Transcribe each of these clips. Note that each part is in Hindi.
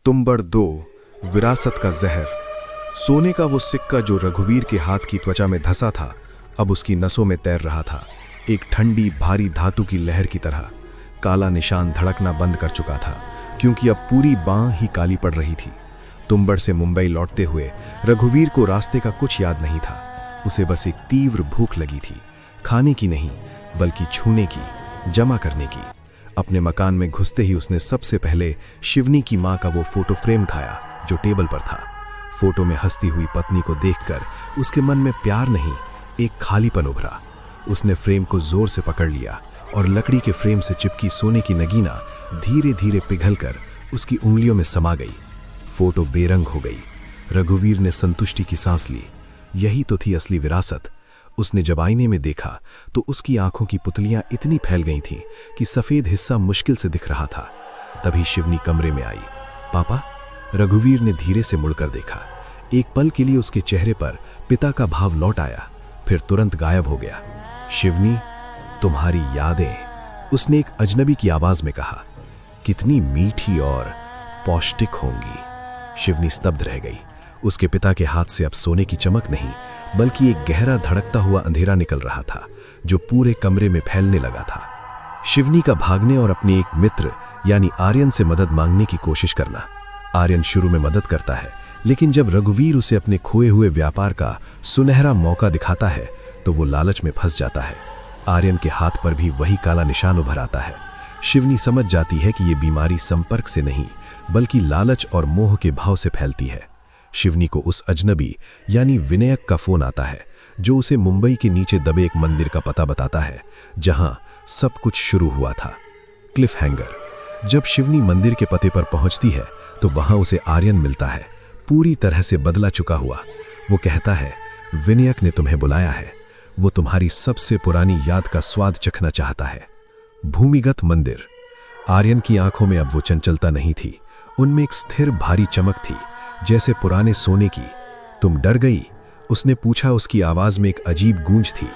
तुम्बड़ 2 विरासत का जहर। सोने का वो सिक्का जो रघुवीर के हाथ की त्वचा में धंसा था, अब उसकी नसों में तैर रहा था, एक ठंडी भारी धातु की लहर की तरह। काला निशान धड़कना बंद कर चुका था, क्योंकि अब पूरी बांह ही काली पड़ रही थी। तुम्बड़ से मुंबई लौटते हुए रघुवीर को रास्ते का कुछ याद नहीं था। उसे बस एक तीव्र भूख लगी थी, खाने की नहीं बल्कि छूने की, जमा करने की। अपने मकान में घुसते ही उसने सबसे पहले शिवनी की मां का वो फोटो फ्रेम उठाया जो टेबल पर था। फोटो में हंसती हुई पत्नी को देखकर उसके मन में प्यार नहीं, एक खालीपन उभरा। उसने फ्रेम को जोर से पकड़ लिया और लकड़ी के फ्रेम से चिपकी सोने की नगीना धीरे धीरे पिघलकर उसकी उंगलियों में समा गई। फोटो बेरंग हो गई। रघुवीर ने संतुष्टि की सांस ली। यही तो थी असली विरासत। उसने जब आईने में देखा तो उसकी आंखों की पुतलियां इतनी फैल गई थीं कि सफेद हिस्सा मुश्किल से दिख रहा था। तभी शिवनी कमरे में आई। पापा? रघुवीर ने धीरे से मुड़कर देखा। एक पल के लिए उसके चेहरे पर पिता का भाव लौट आया, फिर तुरंत गायब हो गया। शिवनी, तुम्हारी यादें, उसने एक अजनबी की आवाज में कहा, कितनी मीठी और पौष्टिक होंगी। शिवनी स्तब्ध रह गई। उसके पिता के हाथ से अब सोने की चमक नहीं बल्कि एक गहरा धड़कता हुआ अंधेरा निकल रहा था जो पूरे कमरे में फैलने लगा था। शिवनी का भागने और अपने एक मित्र यानी आर्यन से मदद मांगने की कोशिश करना। आर्यन शुरू में मदद करता है, लेकिन जब रघुवीर उसे अपने खोए हुए व्यापार का सुनहरा मौका दिखाता है तो वो लालच में फंस जाता है। आर्यन के हाथ पर भी वही काला निशान उभर आता है। शिवनी समझ जाती है कि ये बीमारी संपर्क से नहीं बल्कि लालच और मोह के भाव से फैलती है। शिवनी को उस अजनबी यानी विनायक का फोन आता है जो उसे मुंबई के नीचे दबे एक मंदिर का पता बताता है जहां सब कुछ शुरू हुआ था। Cliff hanger. जब शिवनी मंदिर के पते पर पहुंचती है तो वहां उसे आर्यन मिलता है, पूरी तरह से बदला चुका हुआ। वो कहता है, विनायक ने तुम्हें बुलाया है। वो तुम्हारी सबसे पुरानी याद का स्वाद चखना चाहता है। भूमिगत मंदिर। आर्यन की आंखों में अब वो चंचलता नहीं थी, उनमें एक स्थिर भारी चमक थी, जैसे पुराने सोने की। तुम डर गई? उसने पूछा। उसकी आवाज में एक अजीब गूंज थी।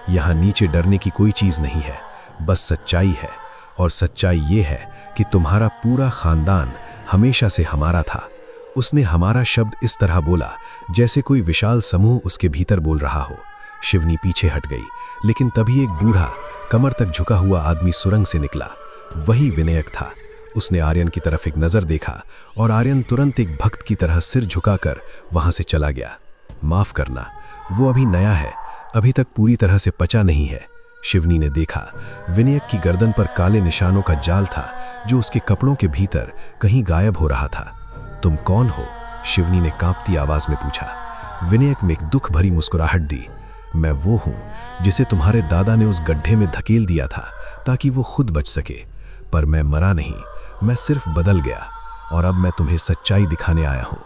यहां नीचे डरने की कोई चीज नहीं है, बस सच्चाई है। और सच्चाई ये है कि तुम्हारा पूरा खानदान हमेशा से हमारा था। उसने हमारा शब्द इस तरह बोला जैसे कोई विशाल समूह उसके भीतर बोल रहा हो। शिवनी पीछे हट गई, लेकिन तभी एक बूढ़ा कमर तक झुका हुआ आदमी सुरंग से निकला। वही विनायक था। उसने आर्यन की तरफ एक नजर देखा और आर्यन तुरंत एक भक्त की तरह सिर झुकाकर वहां से चला गया। माफ करना, वो अभी नया है, अभी तक पूरी तरह से पचा नहीं है। शिवनी ने देखा, विनायक की गर्दन पर काले निशानों का जाल था जो उसके कपड़ों के भीतर कहीं गायब हो रहा था। तुम कौन हो? शिवनी ने कांपती आवाज में पूछा। विनायक में एक दुख भरी मुस्कुराहट दी। मैं वो हूं जिसे तुम्हारे दादा ने उस गड्ढे में धकेल दिया था ताकि वो खुद बच सके। पर मैं मरा नहीं, मैं सिर्फ बदल गया। और अब मैं तुम्हें सच्चाई दिखाने आया हूं,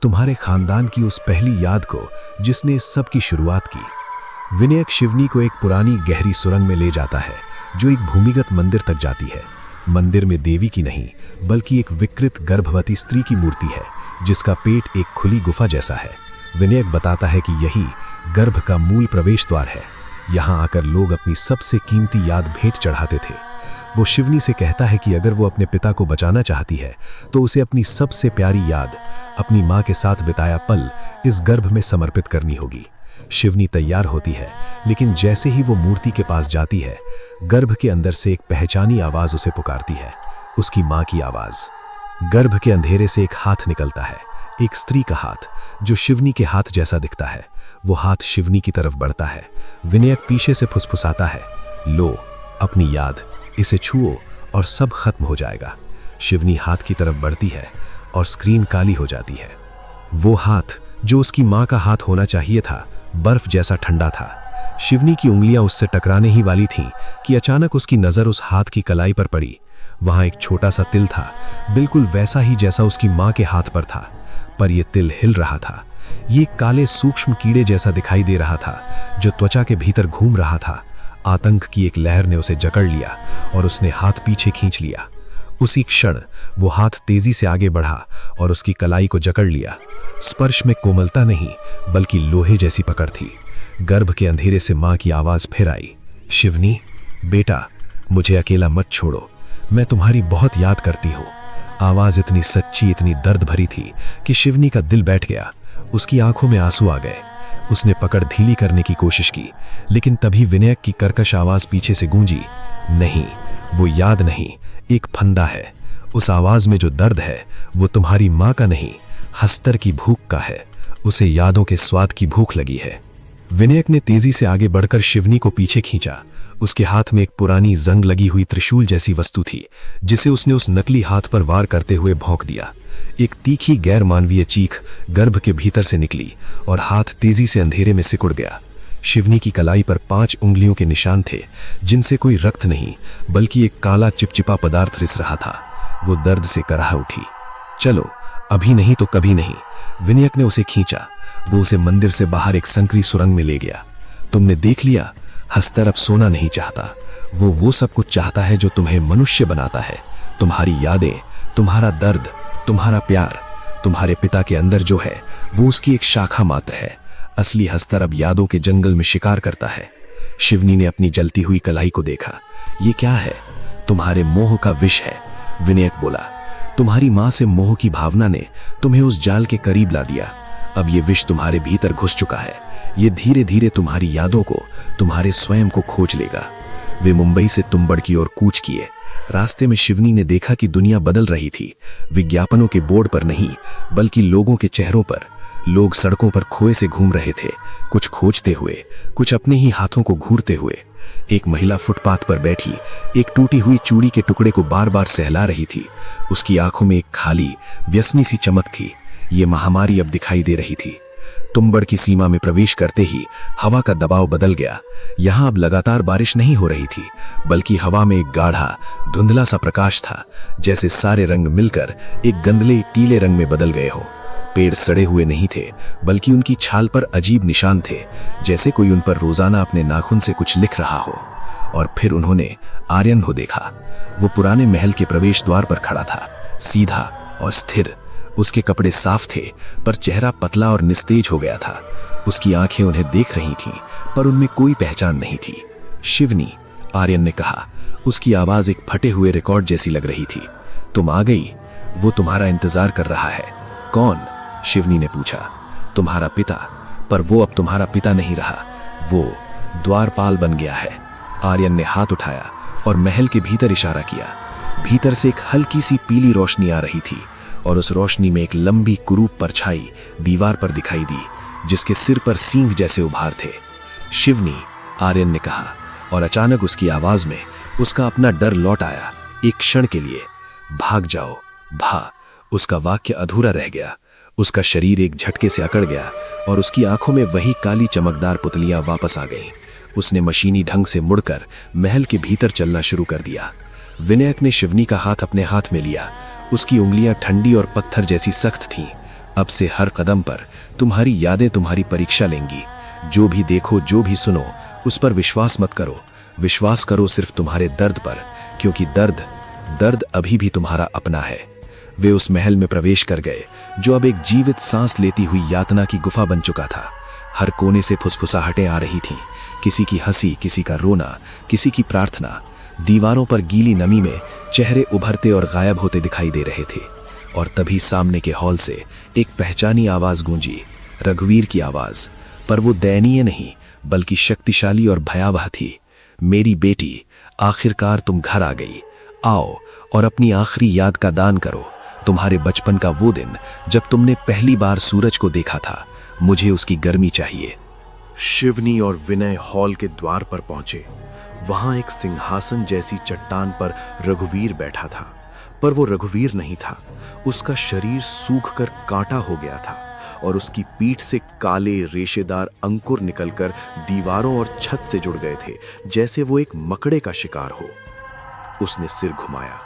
तुम्हारे खानदान की उस पहली याद को जिसने इस सब की शुरुआत की। विनायक शिवनी को एक पुरानी गहरी सुरंग में ले जाता है जो एक भूमिगत मंदिर तक जाती है। मंदिर में देवी की नहीं बल्कि एक विकृत गर्भवती स्त्री की मूर्ति है जिसका पेट एक खुली गुफा जैसा है। विनायक बताता है कि यही गर्भ का मूल प्रवेश द्वार है। यहां आकर लोग अपनी सबसे कीमती याद भेंट चढ़ाते थे। वो शिवनी से कहता है कि अगर वो अपने पिता को बचाना चाहती है तो उसे अपनी सबसे प्यारी याद, अपनी मां के साथ बिताया पल, इस गर्भ में समर्पित करनी होगी। शिवनी तैयार होती है, लेकिन जैसे ही वो मूर्ति के पास जाती है, गर्भ के अंदर से एक पहचानी आवाज उसे पुकारती है, उसकी मां की आवाज। गर्भ के अंधेरे से एक हाथ निकलता है, एक स्त्री का हाथ जो शिवनी के हाथ जैसा दिखता है। वो हाथ शिवनी की तरफ बढ़ता है। विनायक पीछे से फुसफुसाता है, लो अपनी याद, इसे छुओ और सब खत्म हो जाएगा। शिवनी हाथ की तरफ बढ़ती है और स्क्रीन काली हो जाती है। वो हाथ जो उसकी मां का हाथ होना चाहिए था, बर्फ जैसा ठंडा था। शिवनी की उंगलियां उससे टकराने ही वाली थीं कि अचानक उसकी नजर उस हाथ की कलाई पर पड़ी। वहां एक छोटा सा तिल था, बिल्कुल वैसा ही जैसा उसकी मां के हाथ पर था, पर यह तिल हिल रहा था। ये काले सूक्ष्म कीड़े जैसा दिखाई दे रहा था जो त्वचा के भीतर घूम रहा था। आतंक की एक लहर ने उसे जकड़ लिया और उसने हाथ पीछे खींच लिया। उसी क्षण वो हाथ तेजी से आगे बढ़ा और उसकी कलाई को जकड़ लिया। स्पर्श में कोमलता नहीं बल्कि लोहे जैसी पकड़ थी। गर्भ के अंधेरे से मां की आवाज फिर आई, शिवनी बेटा, मुझे अकेला मत छोड़ो, मैं तुम्हारी बहुत याद करती हूँ। आवाज इतनी सच्ची, इतनी दर्द भरी थी कि शिवनी का दिल बैठ गया। उसकी आंखों में आंसू आ गए। उसने पकड़ ढीली करने की कोशिश की, लेकिन तभी विनायक की कर्कश आवाज पीछे से गूंजी, नहीं, वो याद नहीं, एक फंदा है। उस आवाज में जो दर्द है वो तुम्हारी माँ का नहीं, हस्तर की भूख का है। उसे यादों के स्वाद की भूख लगी है। विनायक ने तेजी से आगे बढ़कर शिवनी को पीछे खींचा। उसके हाथ में एक पुरानी जंग लगी हुई त्रिशूल जैसी वस्तु थी, जिसे उसने उस नकली हाथ पर वार करते हुए भौंक दिया। एक तीखी गैर मानवीय चीख गर्भ के भीतर से निकली और हाथ तेजी से अंधेरे में सिकुड़ गया। शिवनी की कलाई पर 5 उंगलियों के निशान थे, जिनसे कोई रक्त नहीं बल्कि एक काला चिपचिपा पदार्थ रिस रहा था। वो दर्द से कराह उठी। चलो, अभी नहीं तो कभी नहीं। विनायक ने उसे खींचा। वो उसे मंदिर से बाहर एक संकरी सुरंग में ले गया। तुमने देख लिया, हस्तर अब सोना नहीं चाहता। वो सब कुछ चाहता है जो तुम्हें मनुष्य बनाता है। तुम्हारी यादें, तुम्हारा दर्द, तुम्हारा प्यार। तुम्हारे पिता के अंदर जो है वो उसकी एक शाखा मात्र है। असली हस्तर अब यादों के जंगल में शिकार करता है। शिवनी ने अपनी जलती हुई कलाई को देखा। ये क्या है? तुम्हारे मोह का विष है, विनायक बोला। तुम्हारी मां से मोह की भावना ने तुम्हें उस जाल के करीब ला दिया। अब ये विष तुम्हारे भीतर घुस चुका है। ये धीरे धीरे तुम्हारी यादों को, तुम्हारे स्वयं को खोज लेगा। वे मुंबई से तुम्बड़ की ओर कूच किए। रास्ते में शिवनी ने देखा कि दुनिया बदल रही थी। विज्ञापनों के बोर्ड पर नहीं बल्कि लोगों के चेहरों पर। लोग सड़कों पर खोए से घूम रहे थे, कुछ खोजते हुए, कुछ अपने ही हाथों को घूरते हुए। एक महिला फुटपाथ पर बैठी एक टूटी हुई चूड़ी के टुकड़े को बार बार सहला रही थी। उसकी आंखों में एक खाली व्यसनी सी चमक थी। ये महामारी अब दिखाई दे रही थी। तुम्बड़ की सीमा में प्रवेश करते ही हवा का दबाव बदल गया। यहां अब लगातार बारिश नहीं हो रही थी, बल्कि हवा में एक गाढ़ा धुंधला सा प्रकाश था, जैसे सारे रंग मिलकर एक गंदले पीले रंग में बदल गए हो। पेड़ सड़े हुए नहीं थे, बल्कि उनकी छाल पर अजीब निशान थे, जैसे कोई उन पर रोजाना अपने नाखून से कुछ लिख रहा हो। और फिर उन्होंने आर्यन को देखा। वो पुराने महल के प्रवेश द्वार पर खड़ा था, सीधा और स्थिर। उसके कपड़े साफ थे, पर चेहरा पतला और निस्तेज हो गया था। उसकी आंखें उन्हें देख रही थीं, पर उनमें कोई पहचान नहीं थी। शिवनी, आर्यन ने कहा। उसकी आवाज एक फटे हुए रिकॉर्ड जैसी लग रही थी। तुम आ गई। वो तुम्हारा इंतजार कर रहा है। कौन? शिवनी ने पूछा। तुम्हारा पिता। पर वो अब तुम्हारा पिता नहीं रहा, वो द्वारपाल बन गया है। आर्यन ने हाथ उठाया और महल के भीतर इशारा किया। भीतर से एक हल्की सी पीली रोशनी आ रही थी, और उस रोशनी में एक लंबी कुरूप परछाई दीवार पर दिखाई दी, जिसके सिर पर सींग जैसे उभार थे। शिवनी, आर्यन ने कहा, और अचानक उसकी आवाज में उसका अपना डर लौट आया। एक क्षण के लिए, भाग जाओ, उसका वाक्य अधूरा रह गया। उसका शरीर एक झटके से अकड़ गया और उसकी आंखों में वही काली चमकदार पुतलियां वापस आ गईं। उसने मशीनी ढंग से मुड़कर महल के भीतर चलना शुरू कर दिया। विनायक ने शिवनी का हाथ अपने हाथ में लिया। उसकी उंगलियां ठंडी और पत्थर जैसी सख्त थीं। अब से हर कदम पर तुम्हारी यादें तुम्हारी परीक्षा लेंगी। जो भी देखो, जो भी सुनो, उस पर विश्वास मत करो। विश्वास करो सिर्फ तुम्हारे दर्द पर, क्योंकि दर्द अभी भी तुम्हारा अपना है। वे उस महल में प्रवेश कर गए, जो अब एक जीवित सांस लेती हुई यातना की गुफा बन चुका था। हर कोने से फुसफुसाहटें आ रही थीं, किसी की हंसी, किसी का रोना, किसी की प्रार्थना। दीवारों पर गीली नमी में चेहरे उभरते और गायब होते दिखाई दे रहे थे। और तभी सामने के हॉल से एक पहचानी आवाज गूंजी, रघुवीर की आवाज। पर वो दयनीय नहीं, बल्कि शक्तिशाली और भयावह थी। मेरी बेटी, आखिरकार तुम घर आ गई। आओ और अपनी आखिरी याद का दान करो। तुम्हारे बचपन का वो दिन जब तुमने पहली बार सूरज को देखा था। मुझे उसकी गर्मी चाहिए। शिवनी और विनय हॉल के द्वार पर पहुंचे। वहां एक सिंहासन जैसी चट्टान पर रघुवीर बैठा था, पर वो रघुवीर नहीं था। उसका शरीर सूखकर कांटा हो गया था और उसकी पीठ से काले रेशेदार अंकुर निकलकर दीवारों और छत से जुड़ गए थे, जैसे वो एक मकड़े का शिकार हो। उसने सिर घुमाया।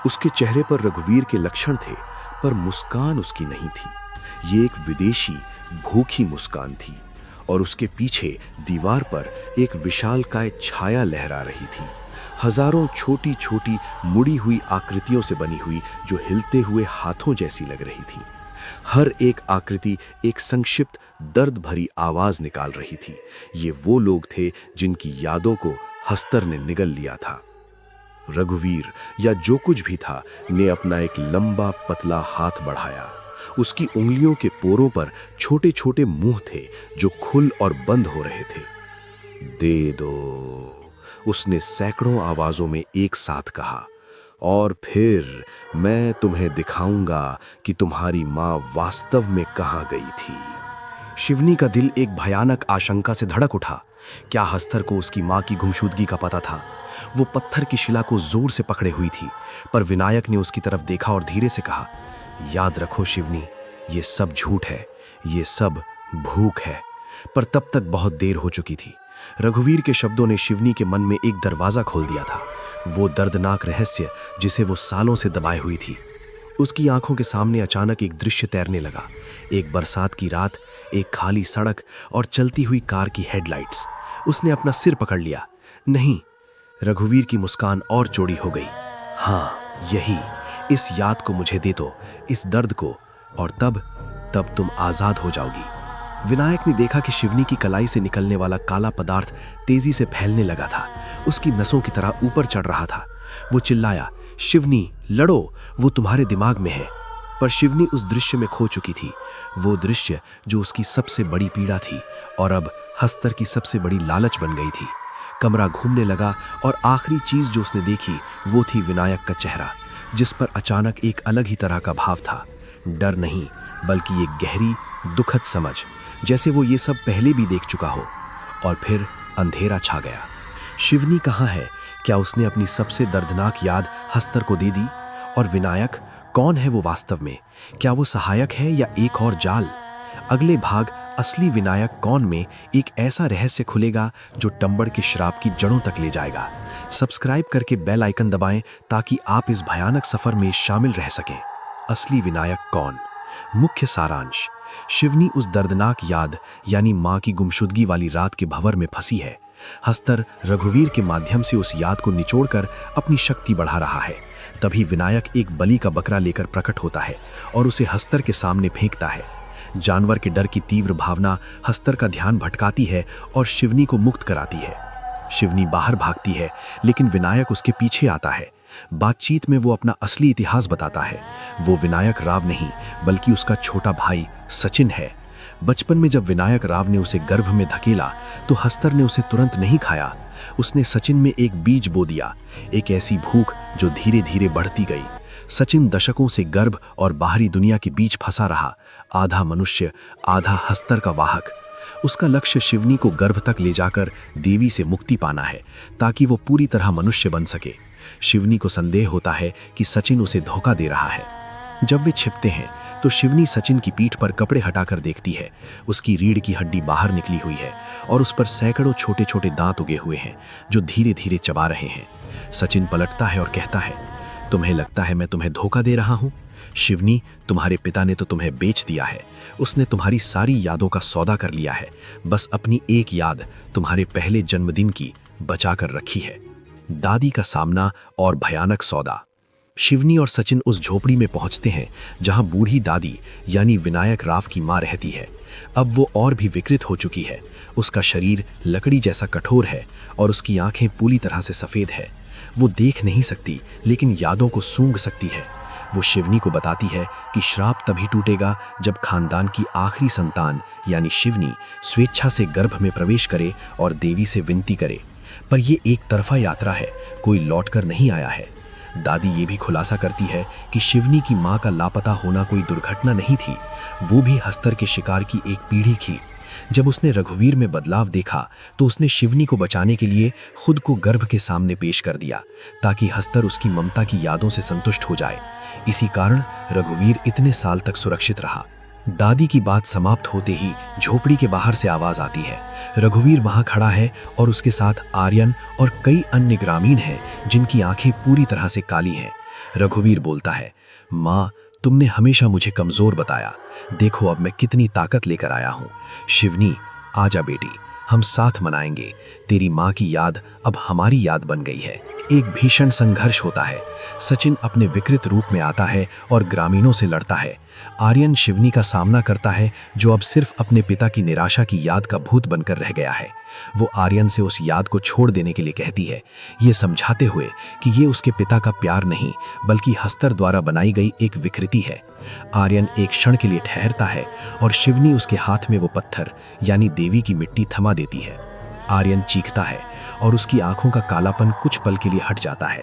उसके चेहरे पर रघुवीर के लक्षण थे, पर मुस्कान उसकी नहीं थी। ये एक विदेशी भूखी मुस्कान थी, और उसके पीछे दीवार पर एक विशालकाय छाया लहरा रही थी। हजारों छोटी छोटी मुड़ी हुई आकृतियों से बनी हुई, जो हिलते हुए हाथों जैसी लग रही थी। हर एक आकृति एक संक्षिप्त दर्द भरी आवाज निकाल रही थी। ये वो लोग थे जिनकी यादों को हस्तर ने निगल लिया था। रघुवीर या जो कुछ भी था ने अपना एक लंबा पतला हाथ बढ़ाया। उसकी उंगलियों के पोरों पर छोटे छोटे मुंह थे जो खुल और बंद हो रहे थे। दे दो, उसने सैकड़ों आवाजों में एक साथ कहा, और फिर मैं तुम्हें दिखाऊंगा कि तुम्हारी मां वास्तव में कहां गई थी। शिवनी का दिल एक भयानक आशंका से धड़क उठा। क्या हस्तर को उसकी मां की गुमशुदगी का पता था? वो पत्थर की शिला को जोर से पकड़े हुई थी, पर विनायक ने उसकी तरफ देखा और धीरे से कहा, याद रखो शिवनी, ये सब झूठ है, ये सब भूख है। पर तब तक बहुत देर हो चुकी थी। रघुवीर के शब्दों ने शिवनी के मन में एक दरवाजा खोल दिया था, वो दर्दनाक रहस्य जिसे वो सालों से दबाए हुई थी। उसकी आंखों के सामने अचानक एक दृश्य तैरने लगा। एक बरसात की रात, एक खाली सड़क और चलती हुई कार की हेडलाइट्स। उसने अपना सिर पकड़ लिया। नहीं, रघुवीर की मुस्कान और चौड़ी हो गई। हाँ, यही, इस याद को मुझे दे दो, इस दर्द को, और तब तुम आजाद हो जाओगी। विनायक ने देखा कि शिवनी की कलाई से निकलने वाला काला पदार्थ तेजी से फैलने लगा था, उसकी नसों की तरह ऊपर चढ़ रहा था। वो चिल्लाया, शिवनी लड़ो, वो तुम्हारे दिमाग में है। पर शिवनी उस दृश्य में खो चुकी थी, वो दृश्य जो उसकी सबसे बड़ी पीड़ा थी और अब हस्तर की सबसे बड़ी लालच बन गई थी। कमरा घूमने लगा और आखिरी चीज जो उसने देखी वो थी विनायक का चेहरा, जिस पर अचानक एक अलग ही तरह का भाव था। डर नहीं, बल्कि एक गहरी दुखद समझ, जैसे वो ये सब पहले भी देख चुका हो। और फिर अंधेरा छा गया। शिवनी कहाँ है? क्या उसने अपनी सबसे दर्दनाक याद हस्तर को दे दी? और विनायक कौन है वो वास्तव में? क्या वो सहायक है या एक और जाल? अगले भाग असली विनायक कौन में एक ऐसा रहस्य खुलेगा जो टंबड़ के श्राप की जड़ों तक ले जाएगा। सब्सक्राइब करके बेल आइकन दबाएं ताकि आप इस भयानक सफर में शामिल रह सकें। असली विनायक कौन? मुख्य सारांश, शिवनी उस दर्दनाक याद यानी मां की गुमशुदगी वाली रात के भंवर में फंसी है। हस्तर रघुवीर के माध्यम से उस याद को निचोड़कर अपनी शक्ति बढ़ा रहा है। तभी विनायक एक बलि का बकरा लेकर प्रकट होता है और उसे हस्तर के सामने फेंकता है। जानवर के डर की तीव्र भावना हस्तर का ध्यान भटकाती है और शिवनी को मुक्त कराती है। शिवनी बाहर भागती है, लेकिन विनायक उसके पीछे आता है। बातचीत में वो अपना असली इतिहास बताता है। वो विनायक राव नहीं, बल्कि उसका छोटा भाई सचिन है। बचपन में जब विनायक राव ने उसे गर्भ में धकेला तो हस्तर ने उसे तुरंत नहीं खाया। उसने सचिन में एक बीज बो दिया, एक ऐसी भूख जो धीरे धीरे बढ़ती गई। सचिन दशकों से गर्भ और बाहरी दुनिया के बीच फंसा रहा, आधा मनुष्य आधा हस्तर का वाहक। उसका लक्ष्य शिवनी को गर्भ तक ले जाकर देवी से मुक्ति पाना है, ताकि वो पूरी तरह मनुष्य बन सके। शिवनी को संदेह होता है कि सचिन उसे धोखा दे रहा है। जब वे छिपते हैं तो शिवनी सचिन की पीठ पर कपड़े हटाकर देखती है। उसकी रीढ़ की हड्डी बाहर निकली हुई है और उस पर सैकड़ों छोटे छोटे दांत उगे हुए हैं जो धीरे धीरे चबा रहे हैं। सचिन पलटता है और कहता है, तुम्हें लगता है मैं तुम्हें धोखा दे रहा हूं? शिवनी, तुम्हारे पिता ने तो तुम्हें बेच दिया है। उसने तुम्हारी सारी यादों का सौदा कर लिया है, बस अपनी एक याद, तुम्हारे पहले जन्मदिन की, बचा कर रखी है। दादी का सामना और भयानक सौदा। शिवनी और सचिन उस झोपड़ी में पहुंचते हैं जहां बूढ़ी दादी यानी विनायक राव की मां रहती है। अब वो और भी विकृत हो चुकी है। उसका शरीर लकड़ी जैसा कठोर है और उसकी आंखें पूरी तरह से सफेद है। वो देख नहीं सकती, लेकिन यादों को सूंघ सकती है। वो शिवनी को बताती है कि श्राप तभी टूटेगा जब खानदान की आखिरी संतान यानी शिवनी स्वेच्छा से गर्भ में प्रवेश करे और देवी से विनती करे। पर ये एक तरफा यात्रा है, कोई लौटकर नहीं आया है। दादी ये भी खुलासा करती है कि शिवनी की मां का लापता होना कोई दुर्घटना नहीं थी, वो भी हस्तर के शिकार की एक पीढ़ी थी। जब उसने रघुवीर में बदलाव देखा तो उसने शिवनी को बचाने के लिए खुद को गर्भ के सामने पेश कर दिया, ताकि हस्तर उसकी ममता की यादों से संतुष्ट हो जाए। इसी कारण रघुवीर इतने साल तक सुरक्षित रहा। दादी की बात समाप्त होते ही झोपड़ी के बाहर से आवाज आती है। रघुवीर वहां खड़ा है और उसके साथ आर्यन और कई अन्य ग्रामीण हैं जिनकी आंखें पूरी तरह से काली हैं। रघुवीर बोलता है, माँ, तुमने हमेशा मुझे कमजोर बताया, देखो अब मैं कितनी ताकत लेकर आया हूँ। शिवनी, आजा बेटी, हम साथ मनाएंगे। तेरी माँ की याद अब हमारी याद बन गई है। एक भीषण संघर्ष होता है। सचिन अपने विकृत रूप में आता है और ग्रामीणों से लड़ता है। आर्यन शिवनी का सामना करता है जो अब सिर्फ अपने पिता की निराशा की याद का भूत बनकर रह गया है। वो आर्यन से उस याद को छोड़ देने के लिए कहती है, ये समझाते हुए कि ये उसके पिता का प्यार नहीं बल्कि हस्तर द्वारा बनाई गई एक विकृति है। आर्यन एक क्षण के लिए ठहरता है और शिवनी उसके हाथ में वो पत्थर यानी देवी की मिट्टी थमा देती है। आर्यन चीखता है और उसकी आंखों का कालापन कुछ पल के लिए हट जाता है।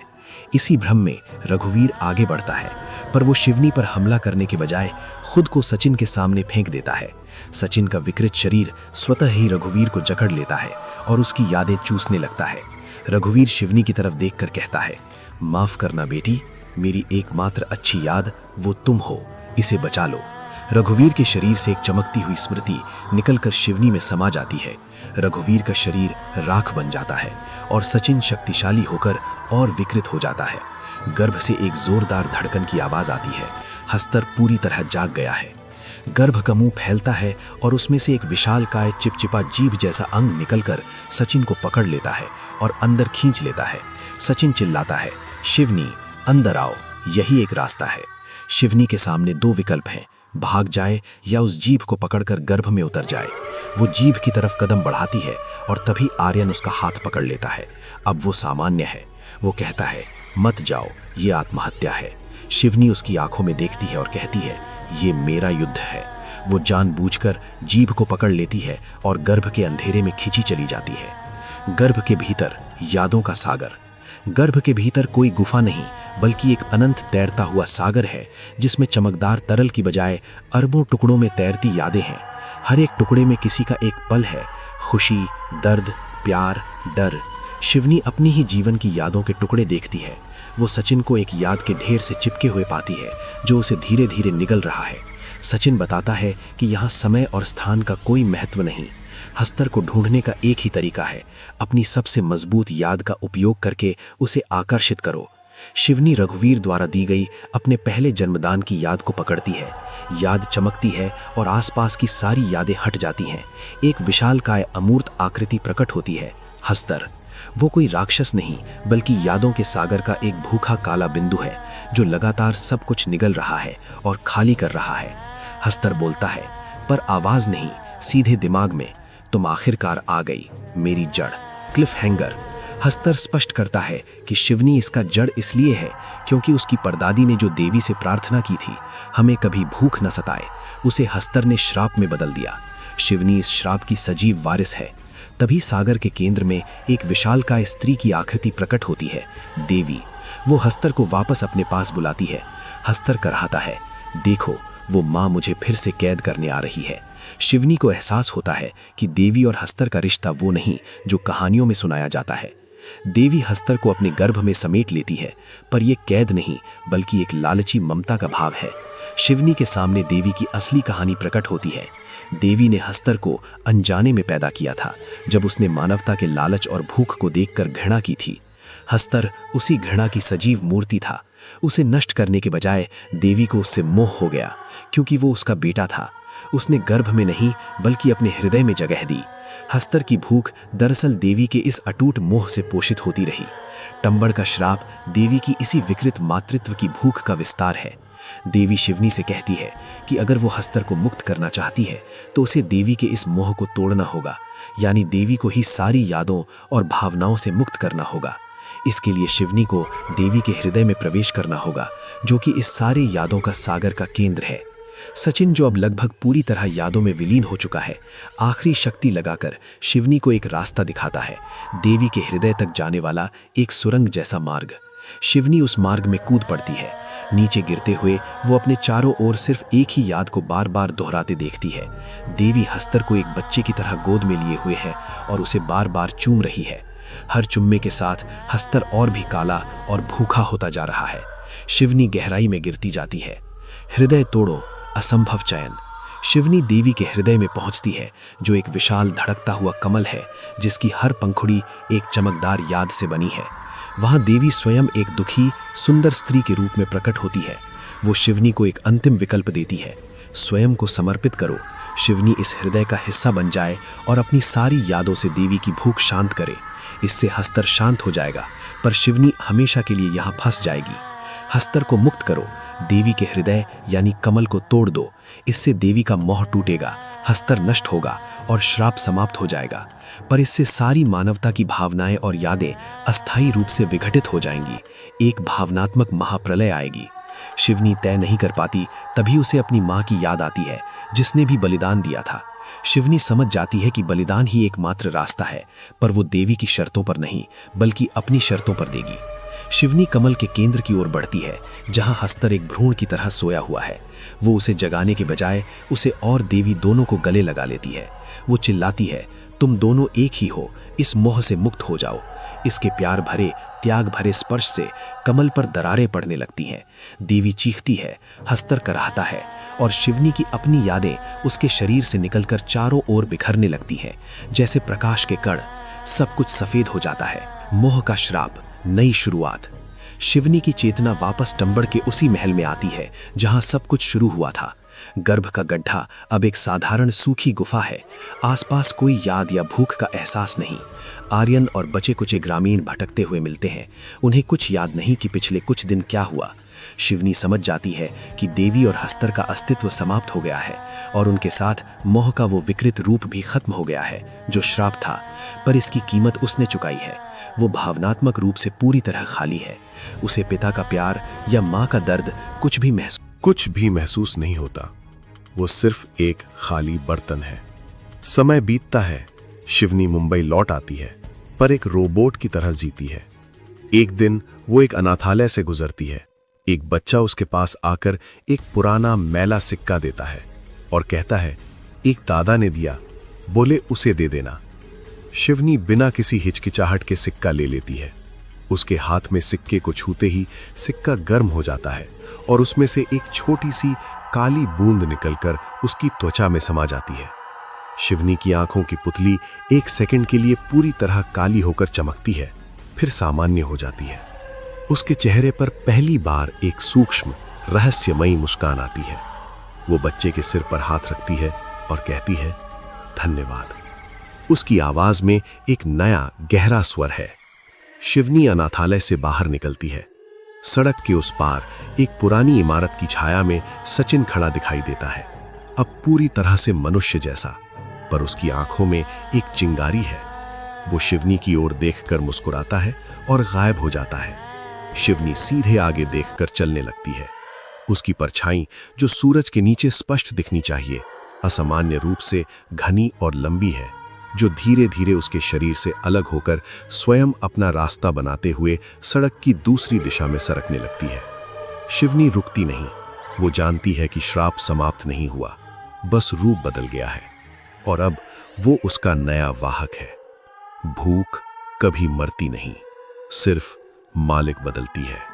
इसी भ्रम में रघुवीर आगे बढ़ता है, पर वो शिवनी पर हमला करने के बजाय खुद को सचिन के सामने फेंक देता है। सचिन का विकृत शरीर स्वतः ही रघुवीर को जकड़ लेता है और उसकी यादें चूसने लगता है। रघुवीर शिवनी की तरफ देखकर कहता है, माफ करना बेटी, मेरी एकमात्र अच्छी याद वो तुम हो, इसे बचा लो। रघुवीर के शरीर से एक चमकती हुई स्मृति निकलकर शिवनी में समा जाती है। रघुवीर का शरीर राख बन जाता है और सचिन शक्तिशाली होकर और विकृत हो जाता है। गर्भ से एक जोरदार धड़कन की आवाज आती है। हस्तर पूरी तरह जाग गया है। गर्भ का मुंह फैलता है और उसमें से एक विशालकाय चिपचिपा जीभ जैसा अंग निकलकर सचिन को पकड़ लेता है और अंदर खींच लेता है। सचिन चिल्लाता है, शिवनी अंदर आओ, यही एक रास्ता है। शिवनी के सामने दो विकल्प हैं, भाग जाए या उस जीभ को पकड़कर गर्भ में उतर जाए। वो जीभ की तरफ कदम बढ़ाती है और तभी आर्यन उसका हाथ पकड़ लेता है। अब वो सामान्य है। वो कहता है, मत जाओ, ये आत्महत्या है। शिवनी उसकी आंखों में देखती है और कहती है, ये मेरा युद्ध है। वो जानबूझकर जीभ को पकड़ लेती है और गर्भ के अंधेरे में खींची चली जाती है। गर्भ के भीतर यादों का सागर। गर्भ के भीतर कोई गुफा नहीं बल्कि एक अनंत तैरता हुआ सागर है, जिसमें चमकदार तरल की बजाय अरबों टुकड़ों में तैरती यादें हैं। हर एक टुकड़े में किसी का एक पल है, खुशी, दर्द, प्यार, डर। शिवनी अपनी ही जीवन की यादों के टुकड़े देखती है। वो सचिन को एक याद के ढेर से चिपके हुए पाती है जो उसे धीरे धीरे निगल रहा है। सचिन बताता है कि यहाँ समय और स्थान का कोई महत्व नहीं। हस्तर को ढूंढने का एक ही तरीका है, अपनी सबसे मजबूत याद का उपयोग करके उसे आकर्षित करो। शिवनी रघुवीर द्वारा दी गई अपने पहले जन्मदान की याद को पकड़ती है। याद चमकती है और आसपास की सारी यादें हट जाती हैं। एक विशालकाय अमूर्त आकृति प्रकट होती है, हस्तर। वो कोई राक्षस नहीं बल्कि यादों के सागर का एक भूखा काला बिंदु है जो लगातार सब कुछ निगल रहा है और खाली कर रहा है। हस्तर बोलता है, पर आवाज नहीं, सीधे दिमाग में, तुम आखिरकार आ गई, मेरी जड़। Cliff hanger. हस्तर स्पष्ट करता है कि शिवनी इसका जड़ इसलिए है क्योंकि उसकी परदादी ने जो देवी से प्रार्थना की थी, हमें कभी भूख न सताए, उसे हस्तर ने श्राप में बदल दिया। शिवनी इस श्राप की सजीव वारिस है। तभी सागर के केंद्र में एक विशालकाय स्त्री की आकृति प्रकट होती है, देवी। वो हस्तर को वापस अपने पास बुलाती है। हस्तर कराहता है, देखो वो माँ मुझे फिर से कैद करने आ रही है। शिवनी को एहसास होता है कि देवी और हस्तर का रिश्ता वो नहीं जो कहानियों में सुनाया जाता है। देवी हस्तर को अपने गर्भ में समेट लेती है, पर यह कैद नहीं बल्कि एक लालची ममता का भाव है। शिवनी के सामने देवी की असली कहानी प्रकट होती है। देवी ने हस्तर को अनजाने में पैदा किया था, जब उसने मानवता के लालच और भूख को देखकर घृणा की थी। हस्तर उसी घृणा की सजीव मूर्ति था। उसे नष्ट करने के बजाय देवी को उससे मोह हो गया, क्योंकि वो उसका बेटा था। उसने गर्भ में नहीं बल्कि अपने हृदय में जगह दी। हस्तर की भूख दरअसल देवी के इस अटूट मोह से पोषित होती रही। टंबड़ का श्राप देवी की इसी विकृत मातृत्व की भूख का विस्तार है। देवी शिवनी से कहती है कि अगर वो हस्तर को मुक्त करना चाहती है तो उसे देवी के इस मोह को तोड़ना होगा, यानी देवी को ही सारी यादों और भावनाओं से मुक्त करना होगा। इसके लिए शिवनी को देवी के हृदय में प्रवेश करना होगा, जो कि इस सारे यादों का सागर का केंद्र है। सचिन, जो अब लगभग पूरी तरह यादों में विलीन हो चुका है, आखिरी शक्ति लगाकर शिवनी को एक रास्ता दिखाता है, देवी के हृदय तक जाने वाला एक सुरंग जैसा मार्ग। शिवनी उस मार्ग में कूद पड़ती है। नीचे गिरते हुए वो अपने चारों ओर सिर्फ एक ही याद को बार बार दोहराते देखती है। देवी हस्तर को एक बच्चे की तरह गोद में लिए हुए है और उसे बार बार चूम रही है। हर चुम्मे के साथ हस्तर और भी काला और भूखा होता जा रहा है। शिवनी गहराई में गिरती जाती है। हृदय तोड़ो, असंभव चयन। शिवनी देवी के हृदय में पहुंचती है, जो एक विशाल धड़कता हुआ कमल है, जिसकी हर पंखुड़ी एक चमकदार याद से बनी है। वहां देवी स्वयं एक दुखी सुंदर स्त्री के रूप में प्रकट होती है। वो शिवनी को एक अंतिम विकल्प देती है, स्वयं को समर्पित करो। शिवनी इस हृदय का हिस्सा बन जाए और अपनी सारी यादों से देवी की भूख शांत करे। इससे हस्तर शांत हो जाएगा, पर शिवनी हमेशा के लिए यहाँ फंस जाएगी। हस्तर को मुक्त करो, देवी के हृदय यानी कमल को तोड़ दो, इससे देवी का मोह टूटेगा, हस्तर नष्ट होगा और श्राप समाप्त हो जाएगा। पर इससे सारी मानवता की भावनाएं और यादें अस्थायी रूप से विघटित हो जाएंगी, एक भावनात्मक महाप्रलय आएगी। शिवनी तय नहीं कर पाती, तभी उसे अपनी माँ की याद आती है जिसने भी बलिदान दिया था। शिवनी समझ जाती है कि बलिदान ही एकमात्र रास्ता है, पर वो देवी की शर्तों पर नहीं बल्कि अपनी शर्तों पर देगी। शिवनी कमल के केंद्र की ओर बढ़ती है जहां हस्तर एक भ्रूण की तरह सोया हुआ है। वो उसे जगाने के बजाय उसे और देवी दोनों को गले लगा लेती है। वो चिल्लाती है, तुम दोनों एक ही हो, इस मोह से मुक्त हो जाओ। इसके प्यार भरे त्याग भरे स्पर्श से कमल पर दरारें पड़ने लगती हैं। देवी चीखती है, हस्तर कराहता है और शिवनी की अपनी यादें उसके शरीर से निकलकर चारों ओर बिखरने लगती हैं जैसे प्रकाश के कण। सब कुछ सफेद हो जाता है। मोह का श्राप, नई शुरुआत। शिवनी की चेतना वापस टंबड़ के उसी महल में आती है जहां सब कुछ शुरू हुआ था। गर्भ का गड्ढा अब एक साधारण सूखी गुफा है। आसपास कोई याद या भूख का एहसास नहीं। आर्यन और बचे कुचे ग्रामीण भटकते हुए मिलते हैं। उन्हें कुछ याद नहीं कि पिछले कुछ दिन क्या हुआ। शिवनी समझ जाती है कि देवी और हस्तर का अस्तित्व समाप्त हो गया है और उनके साथ मोह का वो विकृत रूप भी खत्म हो गया है जो श्राप था। पर इसकी कीमत उसने चुकाई है। वो भावनात्मक रूप से पूरी तरह खाली है। उसे पिता का प्यार या माँ का दर्द कुछ भी महसूस नहीं होता। वो सिर्फ एक खाली बर्तन है। समय बीतता है। शिवनी मुंबई लौट आती है, पर एक रोबोट की तरह जीती है। एक दिन वो एक अनाथालय से गुजरती है। एक बच्चा उसके पास आकर एक पुराना मैला सिक्का देता है और कहता है, एक दादा ने दिया, बोले उसे दे देना। शिवनी बिना किसी हिचकिचाहट के सिक्का ले लेती है। उसके हाथ में सिक्के को छूते ही सिक्का गर्म हो जाता है और उसमें से एक छोटी सी काली बूंद निकलकर उसकी त्वचा में समा जाती है। शिवनी की आंखों की पुतली एक सेकंड के लिए पूरी तरह काली होकर चमकती है, फिर सामान्य हो जाती है। उसके चेहरे पर पहली बार एक सूक्ष्म रहस्यमयी मुस्कान आती है। वो बच्चे के सिर पर हाथ रखती है और कहती है, धन्यवाद। उसकी आवाज में एक नया गहरा स्वर है। शिवनी अनाथालय से बाहर निकलती है। सड़क के उस पार एक पुरानी इमारत की छाया में सचिन खड़ा दिखाई देता है, अब पूरी तरह से मनुष्य जैसा, पर उसकी आंखों में एक चिंगारी है। वो शिवनी की ओर देखकर मुस्कुराता है और गायब हो जाता है। शिवनी सीधे आगे देखकर चलने लगती है। उसकी परछाई, जो सूरज के नीचे स्पष्ट दिखनी चाहिए, असामान्य रूप से घनी और लंबी है, जो धीरे धीरे उसके शरीर से अलग होकर स्वयं अपना रास्ता बनाते हुए सड़क की दूसरी दिशा में सरकने लगती है। शिवनी रुकती नहीं। वो जानती है कि श्राप समाप्त नहीं हुआ, बस रूप बदल गया है और अब वो उसका नया वाहक है। भूख कभी मरती नहीं, सिर्फ मालिक बदलती है।